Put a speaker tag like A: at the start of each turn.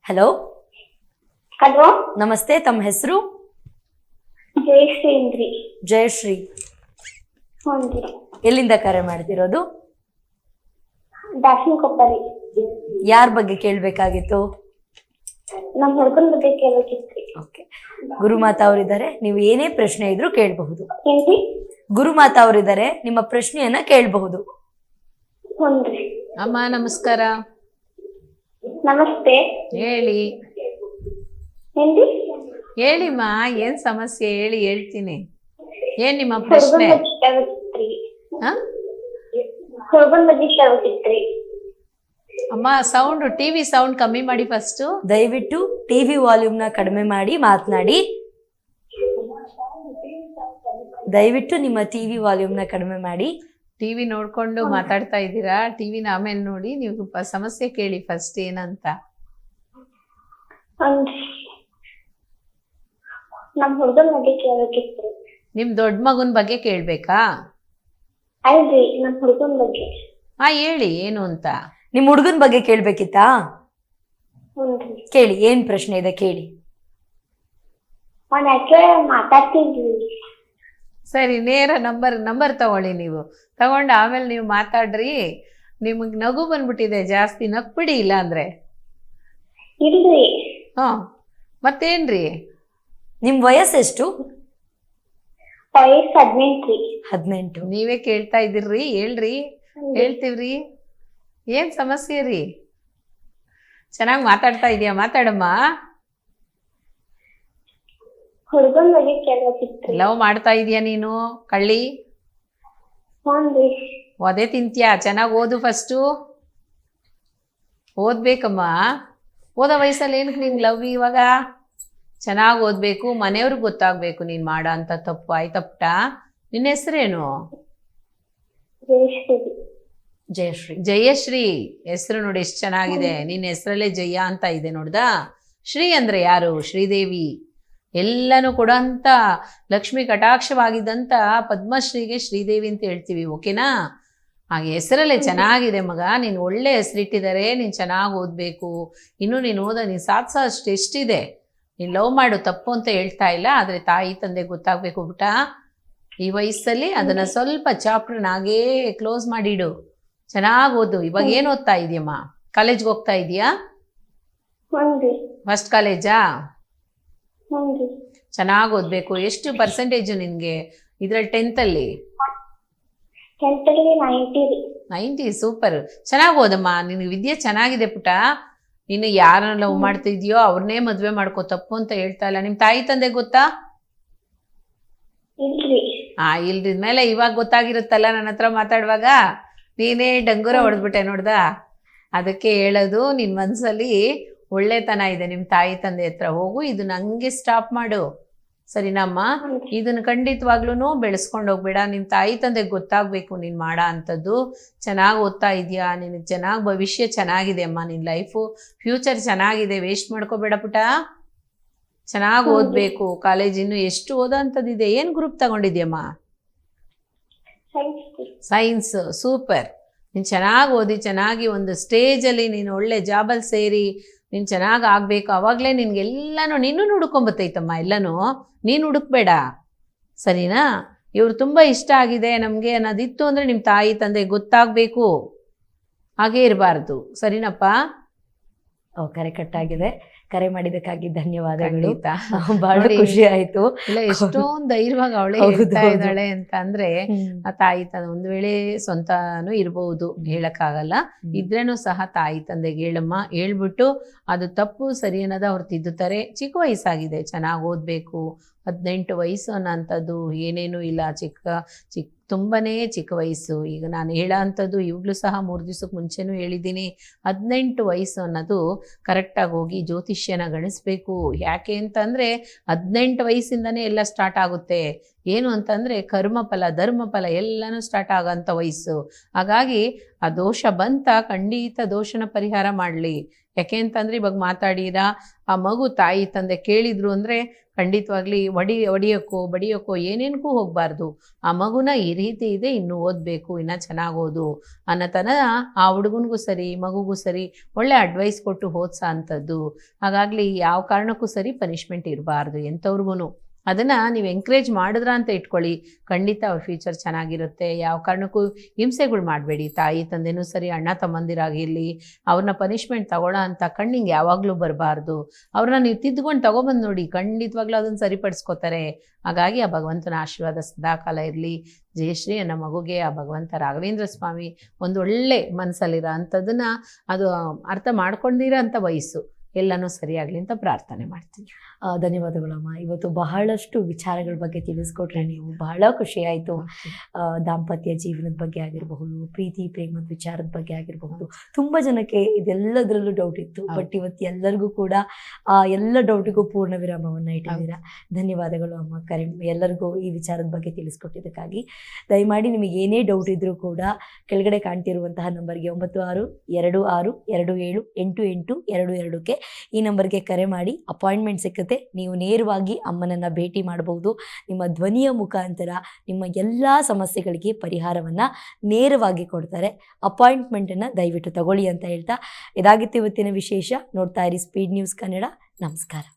A: Hello,
B: hello,
A: ನಮಸ್ತೆ. ತಮ್ಮ ಹೆಸರು?
B: ಜಯಶ್ರೀ ಅಂದ್ರಿ.
A: ಜಯಶ್ರೀ.
B: ಹ್ಞೂನ್ರಿ.
A: ಎಲ್ಲಿಂದ ಕರೆ ಮಾಡ್ತಿರೋದು?
B: ದಾಸನ್ ಕೊಪ್ಪರಿ.
A: ಯಾರ ಬಗ್ಗೆ ಕೇಳಬೇಕಾಗಿತ್ತು?
B: ನಮ್ಮ ಹುಡುಗನ ಬಗ್ಗೆ ಕೇಳಬೇಕಿತ್ರಿ.
A: ಓಕೆ, ಗುರುಮಾತಾ ಅವರಿದ್ದಾರೆ, ನೀವು ಏನೇ ಪ್ರಶ್ನೆ ಇದ್ರೂ ಕೇಳಬಹುದು.
B: ಏನ್ರಿ?
A: ಗುರುಮಾತಾ ಅವರಿದ್ದಾರೆ, ನಿಮ್ಮ ಪ್ರಶ್ನೆಯನ್ನ ಕೇಳಬಹುದು.
B: ಹ್ಞೂನ್ರಿ.
C: ಅಮ್ಮ ನಮಸ್ಕಾರ.
B: ನಮಸ್ತೆ.
C: ಹೇಳಿ
B: ಏನ್ರಿ?
C: ಹೇಳಿಮ್ಮ, ಏನ್ ಸಮಸ್ಯೆ ಹೇಳಿ, ಹೇಳ್ತೀನಿ. ಏನ್ ನಿಮ್ಮ
B: ಹುಡುಗನ
C: ಪ್ರಶ್ನೆ?
B: ಬಗ್ಗೆ ಕೇಳಬೇಕಿತ್ರಿ.
C: ಹ?
B: ಹುಡುಗನ ಬಗ್ಗೆ ಕೇಳಬೇಕಿತ್ರಿ.
C: ಅಮ್ಮ ಸೌಂಡ್, ಟಿವಿ ಸೌಂಡ್ ಕಮ್ಮಿ ಮಾಡಿ ಫಸ್ಟ್.
A: ದಯವಿಟ್ಟು ಟಿವಿ ವಾಲ್ಯೂಮ್ನ ಕಡಿಮೆ ಮಾಡಿ ಮಾತನಾಡಿ. ದಯವಿಟ್ಟು ನಿಮ್ಮ ಟಿವಿ ವಾಲ್ಯೂಮ್ನ ಕಡಿಮೆ ಮಾಡಿ.
C: ಟಿವಿ ನೋಡ್ಕೊಂಡು ಮಾತಾಡ್ತಾ ಇದ್ದೀರಾ? ಟಿವಿನ ಆಮೇಲೆ ನೋಡಿ. ನೀವು ಸಮಸ್ಯೆ ಕೇಳಿ ಫಸ್ಟ್ ಏನಂತ.
B: ಹ್ಞೂನ್ರಿ. ನಮ್ಮ ಹುಡುಗನ ಬಗ್ಗೆ ಕೇಳಬೇಕಿತ್ರಿ.
C: ನಿಮ್ ದೊಡ್ಡ ಮಗನ ಬಗ್ಗೆ ಕೇಳ್ಬೇಕಾ?
B: ಅಲ್ರಿ, ನಮ್ಮ ಹುಡುಗನ ಬಗ್ಗೆ.
C: ಹೇಳಿ ಏನು ಅಂತ.
A: ನಿಮ್ಮ ಹುಡುಗನ ಬಗ್ಗೆ ಕೇಳಬೇಕಿತ್ತಾ?
B: ಹ್ಞೂನ್ರಿ.
A: ಕೇಳಿ, ಏನ್ ಪ್ರಶ್ನೆ ಇದೆ ಕೇಳಿ.
B: ಅವ್ನು ಯಾಕೆ ಮಾತಾಡ್ತಿದ್ವಿ.
C: ಸರಿ, ನೇರ ನಂಬರ್ ತಗೊಳ್ಳಿ. ನೀವು ತಗೊಂಡು ಆಮೇಲೆ ನೀವು ಮಾತಾಡ್ರಿ. ನಿಮಗೆ ನಗು ಬಂದ್ಬಿಟ್ಟಿದೆ ಜಾಸ್ತಿ, ನಗ್ಬಿಡಿ ಇಲ್ಲ ಅಂದ್ರೆ.
B: ಇಲ್ರಿ.
C: ಮತ್ತೇನ್ರಿ?
A: ನಿಮ್ ವಯಸ್ಸೆಷ್ಟು?
B: ವಯಸ್ಸು 18 ರೀ.
A: 18.
C: ನೀವೇ ಕೇಳ್ತಾ ಇದ್ದೀರ್ರಿ, ಹೇಳ್ರಿ. ಹೇಳ್ತೀವ್ರಿ. ಏನ್ ಸಮಸ್ಯೆ ರೀ? ಚೆನ್ನಾಗಿ ಮಾತಾಡ್ತಾ ಇದೀಯಾ, ಮಾತಾಡಮ್ಮ.
B: ಹುಡುಗನ ಬಗ್ಗೆ ಕೇಳಬೇಕಿತ್ರಿ.
C: ಲವ್ ಮಾಡ್ತಾ ಇದೀಯಾ ನೀನು ಕಳ್ಳಿ?
B: ಹ್ಞೂನ್ರಿ.
C: ಒದೆ ತಿಂತ್ಯಾ? ಚೆನ್ನಾಗಿ ಓದು ಫಸ್ಟು. ಓದ್ಬೇಕಮ್ಮ. ಓದೋ ವಯಸ್ಸಲ್ಲಿ ಏನಕ್ಕೆ ನಿಂಗೆ ಲವ್ ಇವಾಗ? ಚೆನ್ನಾಗಿ ಓದಬೇಕು, ಮನೆಯವ್ರಿಗೆ ಗೊತ್ತಾಗಬೇಕು ನೀನು ಮಾಡೋ ಅಂಥ ತಪ್ಪು. ಆಯ್ತಪ್ಪ? ನಿನ್ನ ಹೆಸರೇನು?
B: ಜಯಶ್ರೀ.
A: ಜಯಶ್ರೀ.
C: ಜಯಶ್ರೀ ಹೆಸರು ನೋಡಿ ಎಷ್ಟು ಚೆನ್ನಾಗಿದೆ. ನಿನ್ನ ಹೆಸರಲ್ಲೇ ಜಯ ಅಂತ ಇದೆ ನೋಡ್ದಾ? ಶ್ರೀ ಅಂದರೆ ಯಾರು? ಶ್ರೀದೇವಿ. ಎಲ್ಲನೂ ಕೊಡೋಂಥ ಲಕ್ಷ್ಮಿ ಕಟಾಕ್ಷವಾಗಿದ್ದಂಥ ಪದ್ಮಶ್ರೀಗೆ ಶ್ರೀದೇವಿ ಅಂತ ಹೇಳ್ತೀವಿ. ಓಕೆನಾ? ಹಾಗೆ ಹೆಸರಲ್ಲೇ ಚೆನ್ನಾಗಿದೆ ಮಗ. ನೀನು ಒಳ್ಳೆ ಹೆಸರಿಟ್ಟಿದ್ದಾರೆ. ನೀನು ಚೆನ್ನಾಗಿ ಓದಬೇಕು. ಇನ್ನೂ ನೀನು ನೀನು ಸಾಧಿಸೋಷ್ಟು ಎಷ್ಟಿದೆ. ನೀನು ಲವ್ ಮಾಡು, ತಪ್ಪು ಅಂತ ಹೇಳ್ತಾ ಇಲ್ಲ. ಆದರೆ ತಾಯಿ ತಂದೆ ಗೊತ್ತಾಗಬೇಕು ಬಿಟ್ಟ. ಈ ವಯಸ್ಸಲ್ಲಿ ಅದನ್ನು ಸ್ವಲ್ಪ ಚಾಪ್ಟರ್ನಾಗೇ ಕ್ಲೋಸ್ ಮಾಡಿಡು. ಚೆನ್ನಾಗಿ ಓದು. ಇವಾಗ ಏನು ಓದ್ತಾ ಇದೆಯಮ್ಮ? ಕಾಲೇಜ್ಗೆ ಹೋಗ್ತಾ ಇದೆಯಾ?
B: ಹ್ಞೂನ್ರಿ.
C: ಫಸ್ಟ್ ಕಾಲೇಜಾ?
B: ಹ್ಞೂನ್ರಿ.
C: ಚೆನ್ನಾಗಿ ಓದಬೇಕು. ಎಷ್ಟು ಪರ್ಸೆಂಟೇಜು ನಿನಗೆ ಇದರಲ್ಲಿ 10th?
B: 10th 90 ರೀ.
C: 90. ಸೂಪರ್. ಚೆನ್ನಾಗಿ ಓದಮ್ಮ. ನಿನಗೆ ವಿದ್ಯೆ ಚೆನ್ನಾಗಿದೆ ಪುಟ. ನೀನು ಯಾರನ್ನ ಲವ್ ಮಾಡ್ತಿದ್ಯೋ ಅವ್ರನ್ನೇ ಮದುವೆ ಮಾಡ್ಕೋ, ತಪ್ಪು ಅಂತ ಹೇಳ್ತಾ ಇಲ್ಲ. ನಿಮ್ಮ ತಾಯಿ ತಂದೆ ಗೊತ್ತಾ?
B: ಇಲ್ರಿ.
C: ಇಲ್ದಿದ್ಮೇಲೆ ಇವಾಗ ಗೊತ್ತಾಗಿರುತ್ತಲ್ಲ ನನ್ನ ಹತ್ರ ಮಾತಾಡುವಾಗ. ನೀನೇ ಡಂಗೂರ ಹೊಡೆದ್ಬಿಟ್ಟೆ ನೋಡ್ದಾ? ಅದಕ್ಕೆ ಹೇಳೋದು, ನಿನ್ನ ಮನಸ್ಸಲ್ಲಿ ಒಳ್ಳೆತನ ಇದೆ. ನಿಮ್ಮ ತಾಯಿ ತಂದೆ ಹತ್ರ ಹೋಗು, ಇದು ನಂಗೆ ಸ್ಟಾಪ್ ಮಾಡು. ಸರಿನಮ್ಮ? ಇದನ್ನು ಖಂಡಿತವಾಗ್ಲೂ ಬೆಳೆಸ್ಕೊಂಡು ಹೋಗ್ಬೇಡ. ನಿಮ್ಮ ತಾಯಿ ತಂದೆಗೆ ಗೊತ್ತಾಗಬೇಕು ನೀನು ಮಾಡೋ ಅಂಥದ್ದು. ಚೆನ್ನಾಗಿ ಓದ್ತಾ ಇದೆಯಾ, ನಿನಗೆ ಚೆನ್ನಾಗಿ ಭವಿಷ್ಯ ಚೆನ್ನಾಗಿದೆ ಅಮ್ಮ. ನಿನ್ನ ಲೈಫು ಫ್ಯೂಚರ್ ಚೆನ್ನಾಗಿದೆ. ವೇಸ್ಟ್ ಮಾಡ್ಕೋಬೇಡ ಪುಟ. ಚೆನ್ನಾಗಿ ಓದಬೇಕು. ಕಾಲೇಜ್ ಇನ್ನೂ ಎಷ್ಟು ಓದೋ ಅಂಥದ್ದಿದೆ. ಏನು ಗ್ರೂಪ್ ತಗೊಂಡಿದ್ಯಮ್ಮ? ಸೈನ್ಸ್. ಸೂಪರ್. ನೀನು ಚೆನ್ನಾಗಿ ಓದಿ, ಚೆನ್ನಾಗಿ ಒಂದು ಸ್ಟೇಜಲ್ಲಿ ನೀನು ಒಳ್ಳೆ ಜಾಬಲ್ಲಿ ಸೇರಿ ನೀನು ಚೆನ್ನಾಗಿ ಆಗಬೇಕು. ಆವಾಗಲೇ ನಿನಗೆಲ್ಲನೂ ನೀನು ಹುಡ್ಕೊಂಬತ್ತೈತಮ್ಮ. ಎಲ್ಲನೂ ನೀನು ಹುಡುಕ್ಬೇಡ. ಸರಿನಾ? ಇವ್ರು ತುಂಬ ಇಷ್ಟ ಆಗಿದೆ ನಮಗೆ ಅನ್ನೋದಿತ್ತು ಅಂದರೆ ನಿಮ್ಮ ತಾಯಿ ತಂದೆ ಗೊತ್ತಾಗಬೇಕು. ಹಾಗೇ ಇರಬಾರ್ದು. ಸರಿನಪ್ಪ?
A: ಕರೆ ಕಟ್ಟಾಗಿದೆ. ಕರೆ ಮಾಡಿದ್ದಕ್ಕಾಗಿ ಧನ್ಯವಾದಗಳು.
C: ಖಂಡಿತ.
A: ಬಹಳ ಖುಷಿ ಆಯ್ತು.
C: ಇಲ್ಲ, ಎಷ್ಟೊಂದು ಧೈರ್ಯವಾಗಿ ಅವಳೇ ಹೇಳ್ತಾ ಇದ್ದಾಳೆ ಅಂತ ಅಂದ್ರೆ ಆ ತಾಯಿ ತಂದೆ ಒಂದು ವೇಳೆ ಸ್ವಂತನೂ ಇರಬಹುದು, ಹೇಳಕ್ಕಾಗಲ್ಲ. ಇದ್ರೇನು ಸಹ ತಾಯಿ ತಂದೆಗೆ ಹೇಳಮ್ಮ, ಹೇಳ್ಬಿಟ್ಟು ಅದು ತಪ್ಪು ಸರಿ ಅನ್ನೋದು ಅವ್ರು ತಿದ್ದುತ್ತಾರೆ. ಚಿಕ್ಕ ವಯಸ್ಸಾಗಿದೆ, ಚೆನ್ನಾಗಿ ಓದಬೇಕು. 18 ವಯಸ್ಸು ಅನ್ನೋಂಥದ್ದು ಏನೇನೂ ಇಲ್ಲ. ತುಂಬನೇ ಚಿಕ್ಕ ವಯಸ್ಸು. ಈಗ ನಾನು ಹೇಳೋ ಅಂಥದ್ದು ಇವಾಗಲೂ ಸಹ 3 ದಿವಸಕ್ಕೆ ಮುಂಚೆನೂ ಹೇಳಿದ್ದೀನಿ. 18 ವಯಸ್ಸು ಅನ್ನೋದು ಕರೆಕ್ಟಾಗಿ ಹೋಗಿ ಜ್ಯೋತಿಷ್ಯನ ಗಣಿಸ್ಬೇಕು. ಯಾಕೆ ಅಂತಂದರೆ 18 ವಯಸ್ಸಿಂದನೇ ಎಲ್ಲ ಸ್ಟಾರ್ಟ್ ಆಗುತ್ತೆ. ಏನು ಅಂತಂದರೆ ಕರ್ಮಫಲ, ಧರ್ಮಫಲ ಎಲ್ಲನೂ ಸ್ಟಾರ್ಟ್ ಆಗೋಂಥ ವಯಸ್ಸು. ಹಾಗಾಗಿ ಆ ದೋಷ ಬಂತ, ಖಂಡಿತ ದೋಷನ ಪರಿಹಾರ ಮಾಡಲಿ. ಯಾಕೆ ಅಂತಂದರೆ ಇವಾಗ ಮಾತಾಡಿರಾ ಆ ಮಗು ತಾಯಿ ತಂದೆ ಕೇಳಿದ್ರು ಅಂದರೆ ಖಂಡಿತವಾಗ್ಲಿ ಹೊಡಿಯೋಕ್ಕೋ ಬಡಿಯೋಕ್ಕೋ ಏನೇನಕ್ಕೂ ಹೋಗಬಾರ್ದು. ಆ ಮಗುನ ಈ ರೀತಿ ಇದೆ, ಇನ್ನು ಓದಬೇಕು, ಇನ್ನು ಚೆನ್ನಾಗಿ ಓದು ಅನ್ನೋತನ ಆ ಹುಡುಗನಿಗೂ ಸರಿ ಮಗುಗೂ ಸರಿ ಒಳ್ಳೆ ಅಡ್ವೈಸ್ ಕೊಟ್ಟು ಓದ್ಸೋ ಅಂಥದ್ದು. ಹಾಗಾಗಲಿ ಯಾವ ಕಾರಣಕ್ಕೂ ಸರಿ ಪನಿಷ್ಮೆಂಟ್ ಇರಬಾರ್ದು ಎಂಥವ್ರಿಗೂ. ಅದನ್ನು ನೀವು ಎಂಕರೇಜ್ ಮಾಡಿದ್ರ ಅಂತ ಇಟ್ಕೊಳ್ಳಿ, ಖಂಡಿತ ಅವ್ರ ಫ್ಯೂಚರ್ ಚೆನ್ನಾಗಿರುತ್ತೆ. ಯಾವ ಕಾರಣಕ್ಕೂ ಹಿಂಸೆಗಳು ಮಾಡಬೇಡಿ. ತಾಯಿ ತಂದೆನೂ ಸರಿ, ಅಣ್ಣ ತಮ್ಮಂದಿರಾಗಿರಲಿ, ಅವ್ರನ್ನ ಪನಿಷ್ಮೆಂಟ್ ತಗೊಳ್ಳೋ ಅಂತ ಕಣ್ಣಿಂಗೆ ಯಾವಾಗಲೂ ಬರಬಾರ್ದು. ಅವ್ರನ್ನ ನೀವು ತಿದ್ದುಕೊಂಡು ತಗೊಬಂದು ನೋಡಿ, ಖಂಡಿತವಾಗ್ಲೂ ಅದನ್ನು ಸರಿಪಡಿಸ್ಕೋತಾರೆ. ಹಾಗಾಗಿ ಆ ಭಗವಂತನ ಆಶೀರ್ವಾದ ಸದಾಕಾಲ ಇರಲಿ. ಜಯಶ್ರೀ ಅನ್ನೋ ಮಗುಗೆ ಆ ಭಗವಂತ ರಾಘವೇಂದ್ರ ಸ್ವಾಮಿ ಒಂದು ಒಳ್ಳೆ ಮನಸ್ಸಲ್ಲಿರೋ ಅಂಥದ್ದನ್ನು ಅದು ಅರ್ಥ ಮಾಡ್ಕೊಂಡಿರೋ ಅಂಥ ವಯಸ್ಸು ಎಲ್ಲನೂ ಸರಿಯಾಗಲಿ ಅಂತ ಪ್ರಾರ್ಥನೆ ಮಾಡ್ತೀನಿ.
A: ಧನ್ಯವಾದಗಳಮ್ಮ. ಇವತ್ತು ಬಹಳಷ್ಟು ವಿಚಾರಗಳ ಬಗ್ಗೆ ತಿಳಿಸ್ಕೊಟ್ರೆ ನೀವು, ಬಹಳ ಖುಷಿ ಆಯಿತು. ದಾಂಪತ್ಯ ಜೀವನದ ಬಗ್ಗೆ ಆಗಿರಬಹುದು, ಪ್ರೀತಿ ಪ್ರೇಮದ ವಿಚಾರದ ಬಗ್ಗೆ ಆಗಿರಬಹುದು, ತುಂಬ ಜನಕ್ಕೆ ಇದೆಲ್ಲದರಲ್ಲೂ ಡೌಟ್ ಇತ್ತು. ಬಟ್ ಇವತ್ತು ಎಲ್ಲರಿಗೂ ಕೂಡ ಎಲ್ಲ ಡೌಟಿಗೂ ಪೂರ್ಣ ವಿರಾಮವನ್ನು ಇಟ್ಟಿದ್ದೀರಾ. ಧನ್ಯವಾದಗಳು ಅಮ್ಮ. ಎಲ್ಲರಿಗೂ ಈ ವಿಚಾರದ ಬಗ್ಗೆ ತಿಳಿಸ್ಕೊಟ್ಟಿದ್ದಕ್ಕಾಗಿ. ದಯಮಾಡಿ ನಿಮಗೆ ಏನೇ ಡೌಟ್ ಇದ್ದರೂ ಕೂಡ ಕೆಳಗಡೆ ಕಾಣ್ತಿರುವಂತಹ ನಂಬರ್ಗೆ 9626278822ಕ್ಕೆ ಈ ನಂಬರ್ಗೆ ಕರೆ ಮಾಡಿ ಅಪಾಯಿಂಟ್ಮೆಂಟ್ ಸಿಕ್ಕುತ್ತೆ. ನೀವು ನೇರವಾಗಿ ಅಮ್ಮನನ್ನು ಭೇಟಿ ಮಾಡಬಹುದು. ನಿಮ್ಮ ಧ್ವನಿಯ ಮುಖಾಂತರ ನಿಮ್ಮ ಎಲ್ಲ ಸಮಸ್ಯೆಗಳಿಗೆ ಪರಿಹಾರವನ್ನು ನೇರವಾಗಿ ಕೊಡ್ತಾರೆ. ಅಪಾಯಿಂಟ್ಮೆಂಟನ್ನು ದಯವಿಟ್ಟು ತಗೊಳ್ಳಿ ಅಂತ ಹೇಳ್ತಾ, ಇದಾಗಿತ್ತು ಇವತ್ತಿನ ವಿಶೇಷ. ನೋಡ್ತಾ ಇರಿ ಸ್ಪೀಡ್ ನ್ಯೂಸ್ ಕನ್ನಡ. ನಮಸ್ಕಾರ.